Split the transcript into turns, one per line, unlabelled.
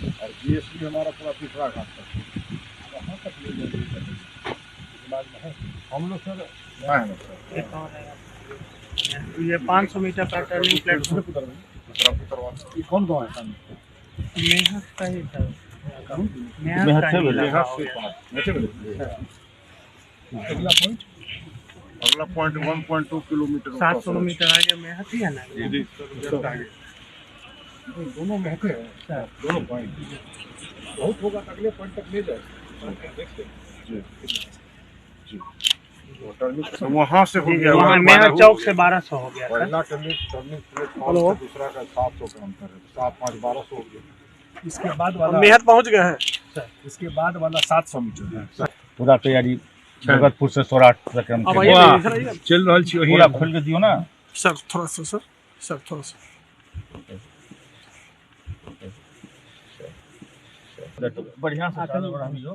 और जीएसटी हमारा पूरा पिछड़ा घाट तक कहाँ तक ले जाएंगे दिमाग में है हम लोग सर क्या है सर
ये 500 मीटर का टर्निंग प्लेटफॉर्म
ये कौन गाँव है सामने
मेहत का ही था।
मेहत से अगला पॉइंट 1.2 किलोमीटर
7 किलोमीटर आगे मेहत ही है ना।
दोनों महते हैं दोनों पॉइंट बहुत होगा तो अगले पॉइंट तक ले जाए वहाँ से हो गया
वहाँ मेहत चौक से 1200 हो गया
पहला टर्निंग प्लेटफॉर्म से दूसरा का 700 का अंतर है 7 5 1200 हो गया इसके बाद वाला
मेहत पहुँच गए हैं।
इसके बाद वाला 700 मीटर है
पूरा तैयारी जगतपुर से सौराठ तक हम
चल रहा
पूरा खोल के दियो ना
सर थोड़ा सा सर थोड़ा सा
बढ़िया से हम लोग